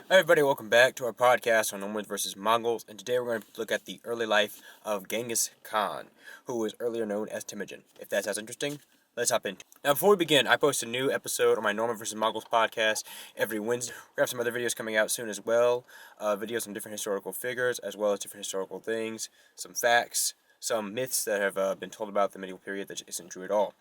Hi everybody, welcome back to our podcast on Mongols versus Mongols, and today we're going to look at the early life of Genghis Khan, who was earlier known as Temujin. If that sounds interesting, let's hop in. Now before we begin, I post a new episode on my Norman versus Mongols podcast every Wednesday. We have some other videos coming out soon as well, videos on different historical figures, as well as different historical things, some facts, some myths that have been told about the medieval period that isn't true at all.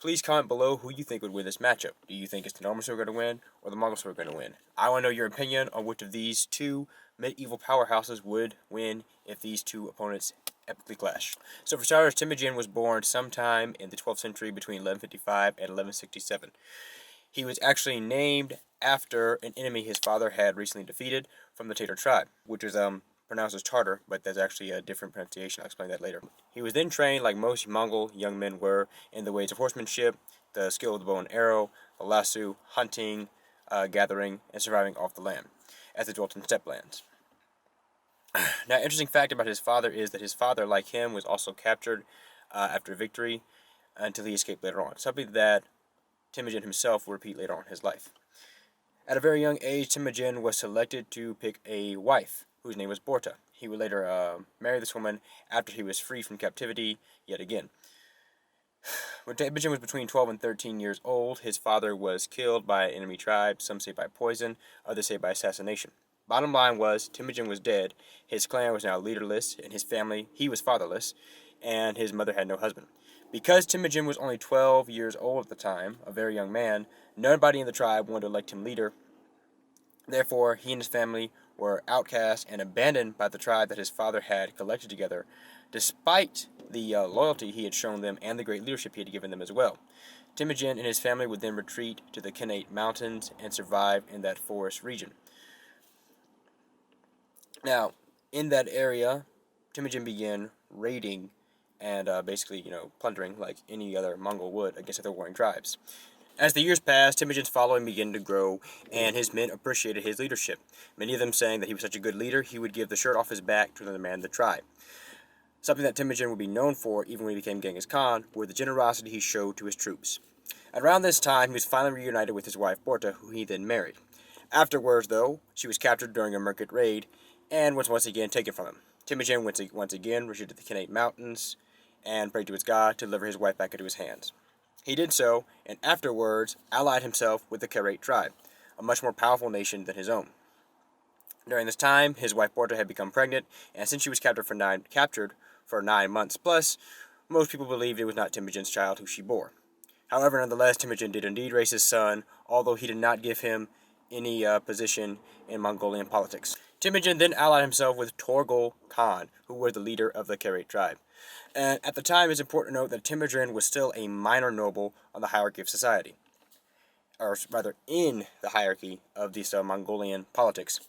Please comment below who you think would win this matchup. Do you think it's the Normans who are going to win, or the Mongols who are going to win? I want to know your opinion on which of these two medieval powerhouses would win if these two opponents epically clash. So for starters, Temujin was born sometime in the 12th century between 1155 and 1167. He was actually named after an enemy his father had recently defeated from the Tatar tribe, which is pronounced as Tartar, but there's actually a different pronunciation. I'll explain that later. He was then trained, like most Mongol young men were, in the ways of horsemanship, the skill of the bow and arrow, the lasso, hunting, gathering, and surviving off the land, as they dwelt in steppelands. Now, interesting fact about his father is that his father, like him, was also captured after victory until he escaped later on, something that Temujin himself will repeat later on in his life. At a very young age, Temujin was selected to pick a wife, whose name was Borta. He would later marry this woman after he was free from captivity yet again. When Temujin was between 12 and 13 years old, his father was killed by an enemy tribe, some say by poison, others say by assassination. Bottom line was, Temujin was dead, his clan was now leaderless, and his family, he was fatherless, and his mother had no husband. Because Temujin was only 12 years old at the time, a very young man, nobody in the tribe wanted to elect him leader. Therefore, he and his family were outcast and abandoned by the tribe that his father had collected together, despite the loyalty he had shown them and the great leadership he had given them as well. Temujin and his family would then retreat to the Khanate Mountains and survive in that forest region. Now, in that area, Temujin began raiding and basically, plundering like any other Mongol would against other warring tribes. As the years passed, Temujin's following began to grow, and his men appreciated his leadership, many of them saying that he was such a good leader he would give the shirt off his back to another man in the tribe. Something that Temujin would be known for, even when he became Genghis Khan, were the generosity he showed to his troops. Around this time, he was finally reunited with his wife Borta, who he then married. Afterwards, though, she was captured during a Merkit raid, and was once again taken from him. Temujin once again retreated to the Khanate Mountains, and prayed to his god to deliver his wife back into his hands. He did so, and afterwards allied himself with the Khanate tribe, a much more powerful nation than his own. During this time, his wife Borta had become pregnant, and since she was captured for 9 months plus, most people believed it was not Temujin's child who she bore. However, nonetheless, Temujin did indeed raise his son, although he did not give him any position in Mongolian politics. Temujin then allied himself with Torgol Khan, who was the leader of the Khanate tribe. And at the time, it's important to note that Temujin was still a minor noble on the hierarchy of society, or rather, in the hierarchy of this Mongolian politics.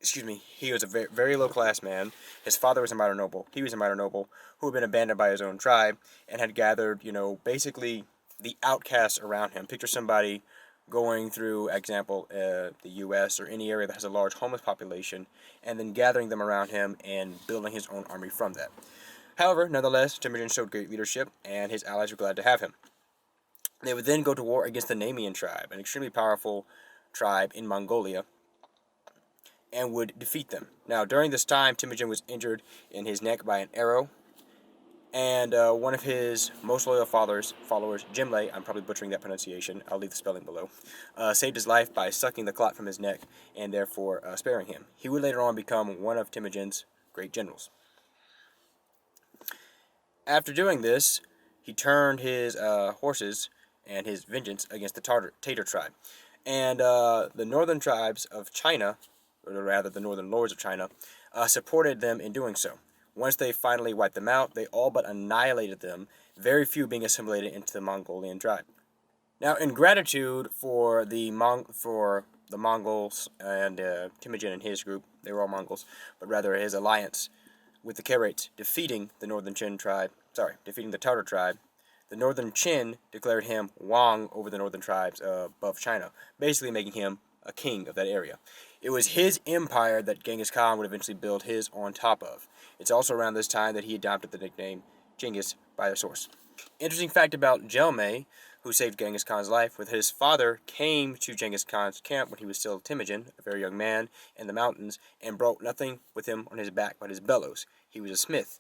He was a very, very low-class man. His father was a minor noble. He was a minor noble who had been abandoned by his own tribe and had gathered, basically the outcasts around him. Picture somebody going through, example, the U.S. or any area that has a large homeless population, and then gathering them around him and building his own army from that. However, nonetheless, Temujin showed great leadership, and his allies were glad to have him. They would then go to war against the Nemean tribe, an extremely powerful tribe in Mongolia, and would defeat them. Now, during this time, Temujin was injured in his neck by an arrow, and one of his most loyal followers, Jimle, I'm probably butchering that pronunciation, I'll leave the spelling below, saved his life by sucking the clot from his neck, and therefore sparing him. He would later on become one of Temujin's great generals. After doing this, he turned his horses and his vengeance against the Tatar tribe. And the northern tribes of China, or rather the northern lords of China, supported them in doing so. Once they finally wiped them out, they all but annihilated them, very few being assimilated into the Mongolian tribe. Now, in gratitude for the Mongols and Temujin and his group, they were all Mongols, but rather his alliance with the Karates, defeating the Tatar tribe, the northern Qin declared him Wang over the northern tribes above China, basically making him a king of that area. It was his empire that Genghis Khan would eventually build his on top of. It's also around this time that he adopted the nickname Genghis by the source. Interesting fact about Jelme, who saved Genghis Khan's life, with his father came to Genghis Khan's camp when he was still Temujin, a very young man, in the mountains, and brought nothing with him on his back but his bellows. He was a smith.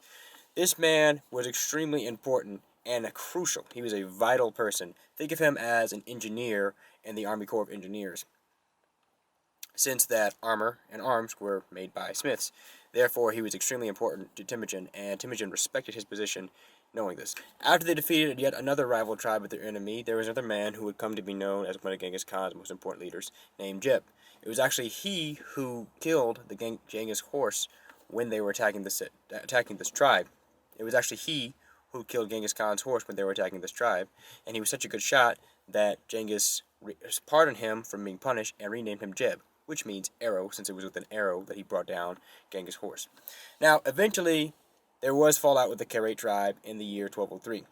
This man was extremely important and crucial. He was a vital person. Think of him as an engineer in the Army Corps of Engineers, since that armor and arms were made by smiths. Therefore, he was extremely important to Temujin, and Temujin respected his position knowing this. After they defeated yet another rival tribe of their enemy, there was another man who would come to be known as one of Genghis Khan's most important leaders, named Jeb. It was actually he who killed the Genghis horse when they were attacking this tribe. It was actually he who killed Genghis Khan's horse when they were attacking this tribe, and he was such a good shot that Genghis pardoned him from being punished and renamed him Jeb, which means arrow, since it was with an arrow that he brought down Genghis' horse. Now, eventually, there was fallout with the Karaite tribe in the year 1203.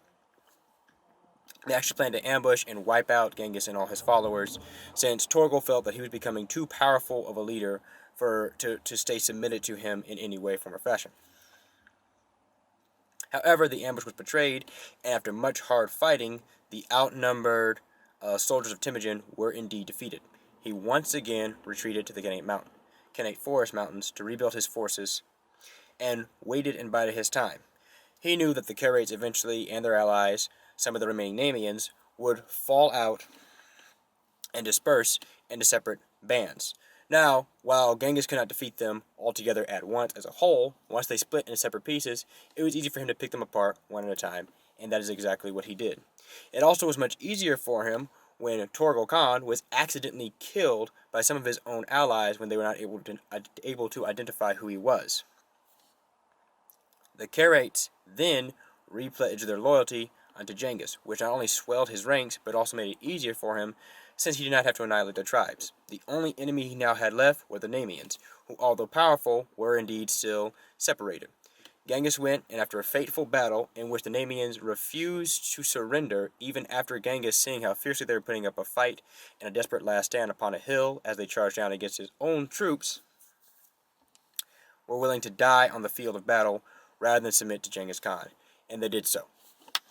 They actually planned to ambush and wipe out Genghis and all his followers, since Torgal felt that he was becoming too powerful of a leader to stay submitted to him in any way, form, or fashion. However, the ambush was betrayed, and after much hard fighting, the outnumbered soldiers of Temujin were indeed defeated. He once again retreated to the Kenate Forest Mountains to rebuild his forces, and waited and bided his time. He knew that the Karaites eventually, and their allies, some of the remaining Nemeans, would fall out and disperse into separate bands. Now, while Genghis could not defeat them altogether at once as a whole, once they split into separate pieces, it was easy for him to pick them apart one at a time, and that is exactly what he did. It also was much easier for him when Torgal Khan was accidentally killed by some of his own allies when they were not able to identify who he was. The Karaites then repledged their loyalty unto Genghis, which not only swelled his ranks, but also made it easier for him, since he did not have to annihilate their tribes. The only enemy he now had left were the Nemeans, who, although powerful, were indeed still separated. Genghis went, and after a fateful battle, in which the Nemeans refused to surrender, even after Genghis, seeing how fiercely they were putting up a fight and a desperate last stand upon a hill as they charged down against his own troops, were willing to die on the field of battle rather than submit to Genghis Khan, and they did so.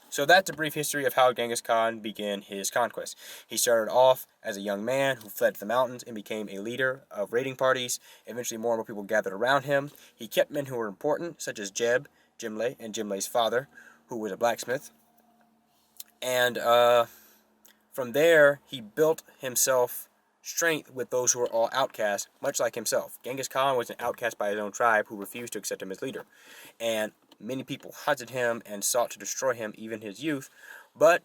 So that's a brief history of how Genghis Khan began his conquest. He started off as a young man who fled to the mountains and became a leader of raiding parties. Eventually, more and more people gathered around him. He kept men who were important, such as Jeb, Jimle, and Jimle's father, who was a blacksmith. And from there, he built himself strength with those who were all outcasts, much like himself. Genghis Khan was an outcast by his own tribe who refused to accept him as leader. And many people hunted him and sought to destroy him, even his youth, but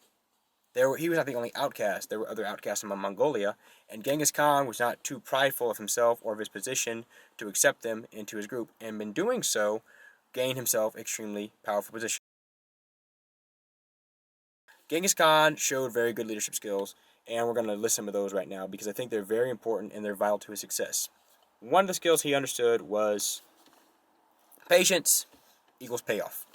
he was not the only outcast. There were other outcasts in Mongolia, and Genghis Khan was not too prideful of himself or of his position to accept them into his group, and in doing so, gained himself extremely powerful position. Genghis Khan showed very good leadership skills, and we're going to list some of those right now because I think they're very important and they're vital to his success. One of the skills he understood was patience equals payoff.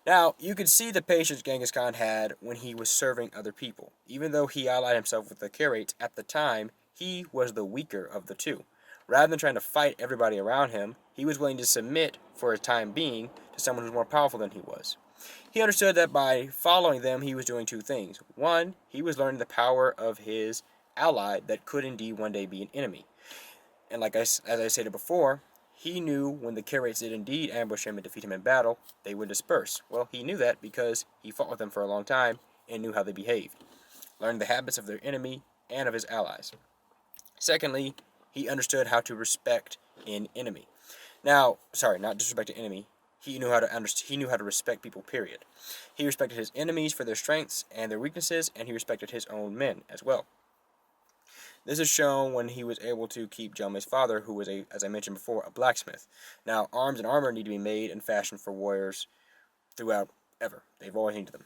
Now, you could see the patience Genghis Khan had when he was serving other people. Even though he allied himself with the Karaites at the time, he was the weaker of the two. Rather than trying to fight everybody around him, he was willing to submit for a time being to someone who was more powerful than he was. He understood that by following them, he was doing two things. One, he was learning the power of his ally that could indeed one day be an enemy. And as I stated before, he knew when the Karaites did indeed ambush him and defeat him in battle, they would disperse. Well, he knew that because he fought with them for a long time and knew how they behaved. Learned the habits of their enemy and of his allies. Secondly, he understood how to respect an enemy. Now, not disrespect an enemy. He knew how to respect people, period. He respected his enemies for their strengths and their weaknesses, and he respected his own men as well. This is shown when he was able to keep Jomei's father, who was, as I mentioned before, a blacksmith. Now, arms and armor need to be made and fashioned for warriors throughout ever. They've always needed them.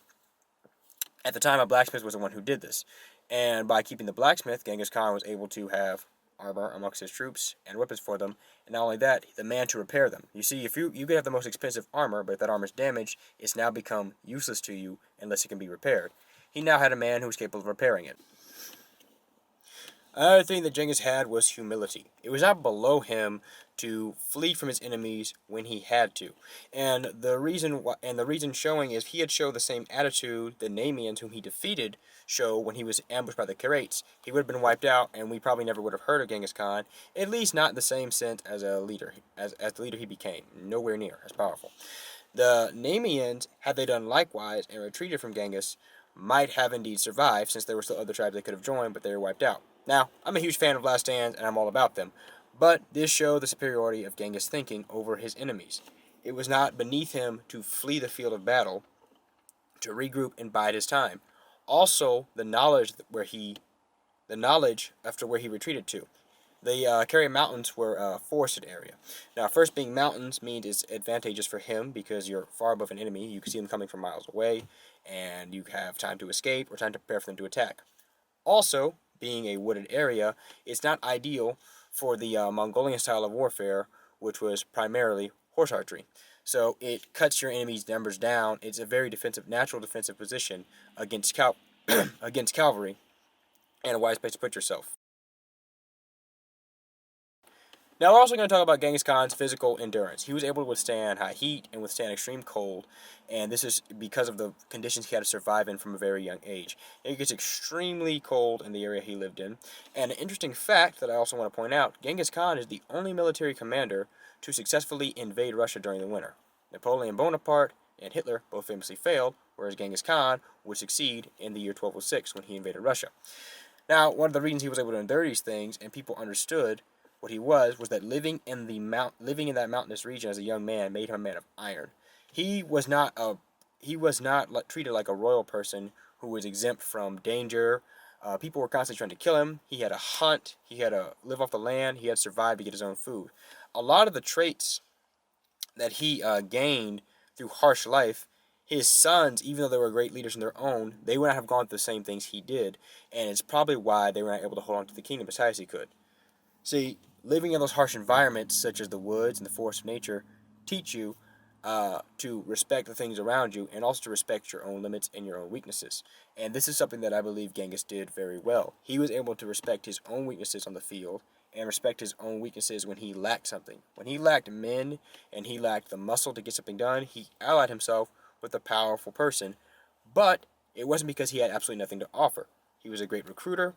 At the time, a blacksmith was the one who did this. And by keeping the blacksmith, Genghis Khan was able to have armor amongst his troops and weapons for them. And not only that, the man to repair them. You see, if you could have the most expensive armor, but if that armor is damaged, it's now become useless to you unless it can be repaired. He now had a man who was capable of repairing it. Another thing that Genghis had was humility. It was not below him to flee from his enemies when he had to, and the reason showing is he had showed the same attitude the Namians, whom he defeated, show when he was ambushed by the Karates. He would have been wiped out, and we probably never would have heard of Genghis Khan, at least not in the same sense as a leader, as the leader he became. Nowhere near as powerful. The Namians, had they done likewise and retreated from Genghis, might have indeed survived, since there were still other tribes they could have joined, but they were wiped out. Now, I'm a huge fan of Last Stands, and I'm all about them, but this showed the superiority of Genghis' thinking over his enemies. It was not beneath him to flee the field of battle, to regroup and bide his time. Also, the knowledge after where he retreated to. The Carrier Mountains were a forested area. Now, first, being mountains means it's advantageous for him because you're far above an enemy. You can see them coming from miles away, and you have time to escape or time to prepare for them to attack. Also, being a wooded area, it's not ideal for the Mongolian style of warfare, which was primarily horse archery. So it cuts your enemy's numbers down. It's a very defensive, natural defensive position against against cavalry, and a wise place to put yourself. Now we're also going to talk about Genghis Khan's physical endurance. He was able to withstand high heat and withstand extreme cold, and this is because of the conditions he had to survive in from a very young age. It gets extremely cold in the area he lived in, and an interesting fact that I also want to point out, Genghis Khan is the only military commander to successfully invade Russia during the winter. Napoleon Bonaparte and Hitler both famously failed, whereas Genghis Khan would succeed in the year 1206 when he invaded Russia. Now, one of the reasons he was able to endure these things and people understood what he was that living in that mountainous region as a young man made him a man of iron. He was not treated like a royal person who was exempt from danger. People were constantly trying to kill him. He had to hunt. He had to live off the land. He had to survive to get his own food. A lot of the traits that he gained through harsh life, his sons, even though they were great leaders in their own, they would not have gone through the same things he did, and it's probably why they were not able to hold on to the kingdom as high as he could. See, living in those harsh environments, such as the woods and the forests of nature, teach you to respect the things around you and also to respect your own limits and your own weaknesses. And this is something that I believe Genghis did very well. He was able to respect his own weaknesses on the field and respect his own weaknesses when he lacked something. When he lacked men and he lacked the muscle to get something done, he allied himself with a powerful person. But it wasn't because he had absolutely nothing to offer. He was a great recruiter.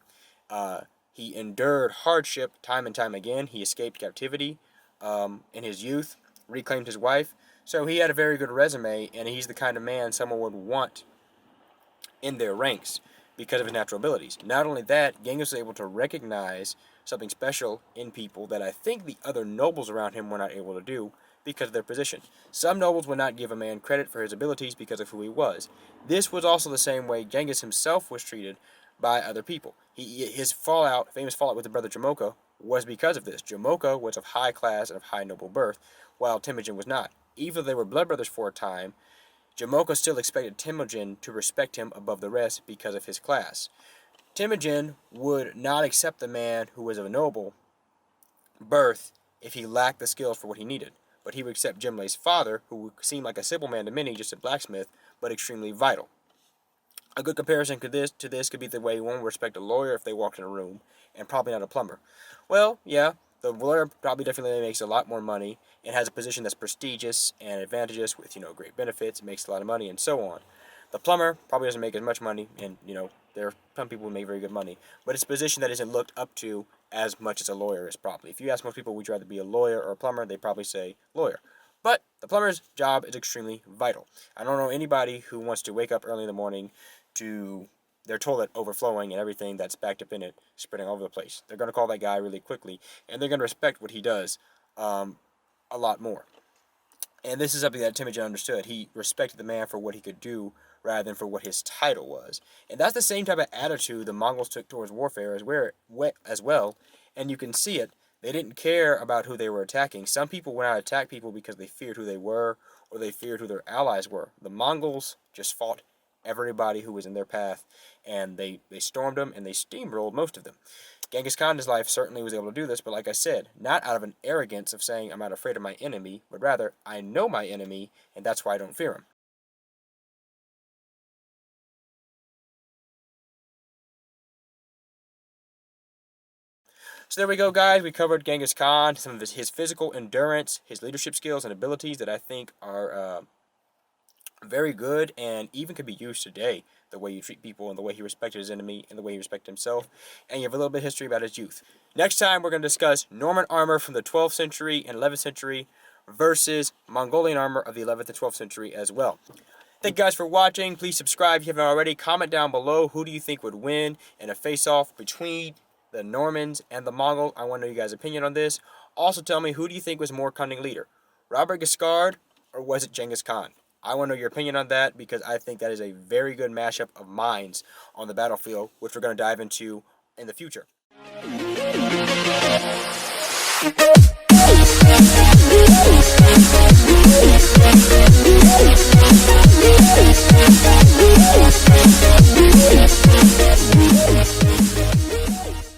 He endured hardship time and time again. He escaped captivity in his youth, reclaimed his wife. So he had a very good resume, and he's the kind of man someone would want in their ranks because of his natural abilities. Not only that, Genghis was able to recognize something special in people that I think the other nobles around him were not able to do because of their position. Some nobles would not give a man credit for his abilities because of who he was. This was also the same way Genghis himself was treated by other people. His famous fallout with the brother Jamoka, was because of this. Jamoka was of high class and of high noble birth, while Temujin was not. Even though they were blood brothers for a time, Jamoka still expected Temujin to respect him above the rest because of his class. Temujin would not accept the man who was of a noble birth if he lacked the skills for what he needed, but he would accept Jimle's father, who would seem like a simple man to many, just a blacksmith, but extremely vital. A good comparison to this could be the way one would respect a lawyer if they walked in a room, and probably not a plumber. Well, yeah, the lawyer probably definitely makes a lot more money and has a position that's prestigious and advantageous with great benefits, makes a lot of money, and so on. The plumber probably doesn't make as much money, and there are some people who make very good money, but it's a position that isn't looked up to as much as a lawyer is probably. If you ask most people, would you rather be a lawyer or a plumber, they probably say lawyer. But the plumber's job is extremely vital. I don't know anybody who wants to wake up early in the morning to their toilet overflowing and everything that's backed up in it spreading all over the place. They're going to call that guy really quickly, and they're going to respect what he does a lot more. And this is something that Temujin understood. He respected the man for what he could do rather than for what his title was. And that's the same type of attitude the Mongols took towards warfare as well. And you can see it. They didn't care about who they were attacking. Some people went out to attack people because they feared who they were or they feared who their allies were. The Mongols just fought everybody who was in their path, and they stormed them and they steamrolled most of them. Genghis Khan in his life certainly was able to do this, but like I said, not out of an arrogance of saying I'm not afraid of my enemy, but rather I know my enemy, and that's why I don't fear him. So there we go, guys. We covered Genghis Khan, some of his physical endurance, his leadership skills and abilities that I think are very good and even could be used today. The way you treat people and the way he respected his enemy and the way he respected himself. And you have a little bit of history about his youth. Next time, we're going to discuss Norman armor from the 12th century and 11th century versus Mongolian armor of the 11th and 12th century as well. Thank you guys for watching. Please subscribe if you haven't already. Comment down below who do you think would win in a face-off between the Normans and the Mongols. I want to know you guys' opinion on this. Also tell me, who do you think was more cunning leader? Robert Guiscard or was it Genghis Khan? I want to know your opinion on that because I think that is a very good mashup of minds on the battlefield, which we're going to dive into in the future.